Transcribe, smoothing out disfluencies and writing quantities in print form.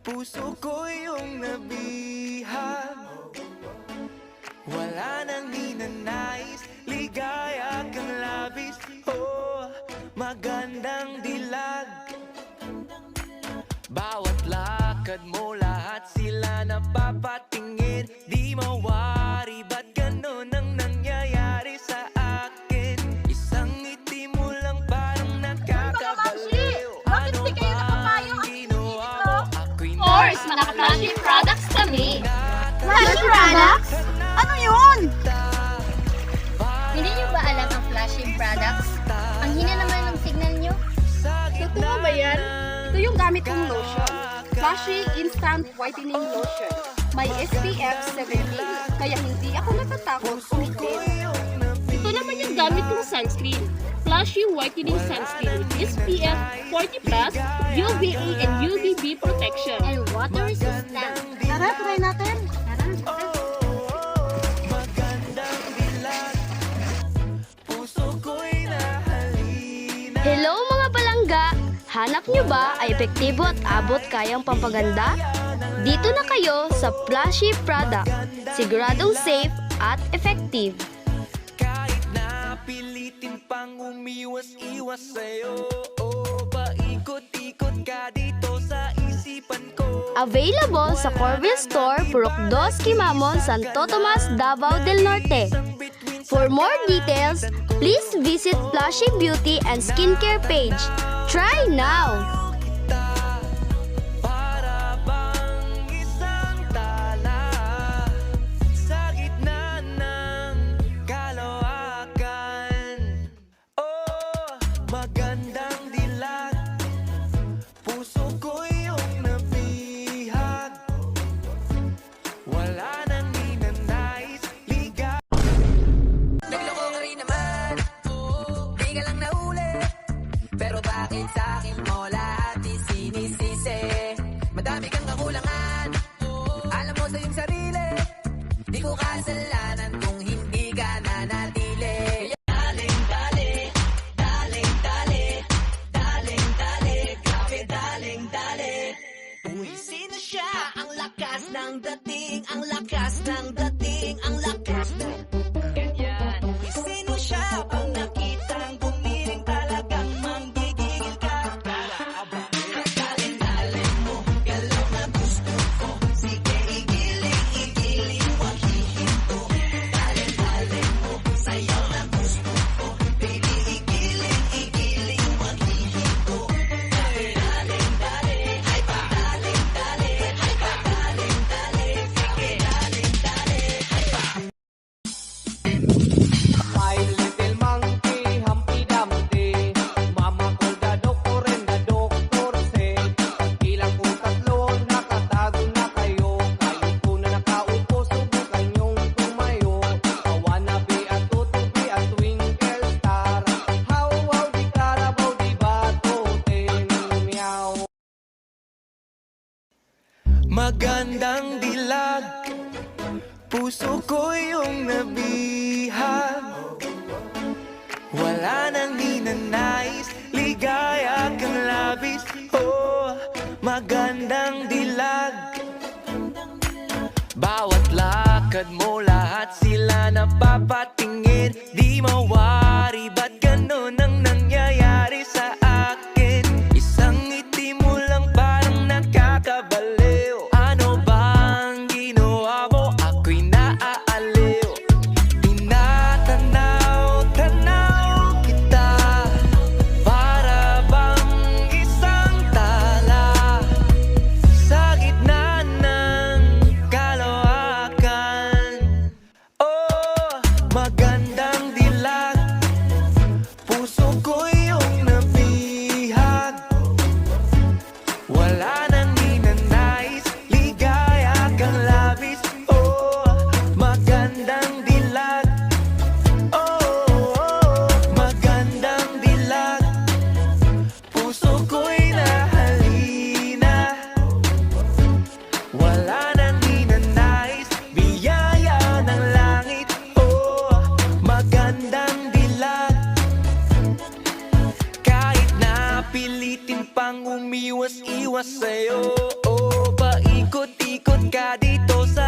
Puso ko yung nabihag, wala nang ninanais, ligaya kang labis. Oh, magandang dilag. Bawat lakad mo, lahat sila napapatingin. Di mawari, ba't ganun ang nangyayari sa akin? Isang ngiti mo lang parang nakakabaliw. Bakit di kayo nakapayong at ginawa mo? Ako'y Of course, mga Flashy products kami. Flashy products? Ano yun? Hindi nyo ba alam ang Flashy products? Ang hina naman ng signal nyo. Totoo ba yan? Ito yung gamit kong lotion. Flashy Instant Whitening Lotion. May SPF 70, kaya hindi ako natatakot umitin. Ito naman yung gamit kong sunscreen. Flashy Whitening Sunscreen with SPF 40+, UVA and UVB protection. And water resistant. Tara, try natin. Hello mga palangga! Hanap nyo ba ay epektibo at abot kayang pampaganda? Dito na kayo sa Flashy product. Siguradong safe at effective. Kahit na pilitin pang umiwas-iwas sa'yo, oh, paikot-ikot ka dito sa isipan ko. Available sa Corville Store, Purok 2, Quimamon, Santo Tomas, Davao del Norte. For more details, please visit Flashy Beauty and Skincare page. Try now! Para bang isang tala sa gitna ng kalawakan. Oh, magandang dilag, puso ko yung nabihag, wala nang ninanais, liga. Nagloko ka rin naman, di ka lang nahuli. Pero bakit sa akin mo lahat isinisisi? Madami kang kakulangan, alam mo sa iyong sarili. Di ko kasalanan kung hindi ka nanatili. Daling dali, daling dali, daling dali, grabe daling dali. Uy, sino siya? Ang lakas ng dating, ang lakas ng dating, ang lakas ng ganyan. Uy, sino siya? Pag nakitang gumiling talagang manggigigil ka. Daling-daling mo, galaw na gusto ko. Sige, igiling, wag hihinto. Daling-daling mo, sayaw na gusto ko. Baby, igiling, wag hihinto. Daling-dali, ay pa daling-dali, ay pa daling-dali. Sige, daling-dali, ay pa. My little monkey, Humpty Dumpty, mama ko da doktor and the doctor say, ilang po tatlo, nakatago na kayo, kayo po na nakaupo, subukan yung tumayo. I wanna be a tutubi, a twinkle star, how di Carabao, di Batoten, meow. Magandang dilag, puso ko yung nabihag, wala nang ninanais, ligaya kang labis. Oh, magandang dilag. Bawat lakad mo, lahat sila napapatingin. Di mawari, ba't ganun ang nangyayari sa akin? Isang ngiti mo lang parang nakakabaliw. Ano bang ginawa mo? Ako'y naaaliw. Tinatanaw-tanaw kita, para bang isang tala sa gitna ng kalawakan. Oh, magandang dilag, puso ko yung nabihag, wala nang ninanais, ligaya kang labis. Oh, magandang dilag. Oh, magandang dilag, puso ko'y nahalina, wala nang ninanais, biyaya ng langit. Oh, magandang dilag. Kahit na pilitin pang umiwas-iwas sa'yo, oh, Ikot-ikot ka dito sa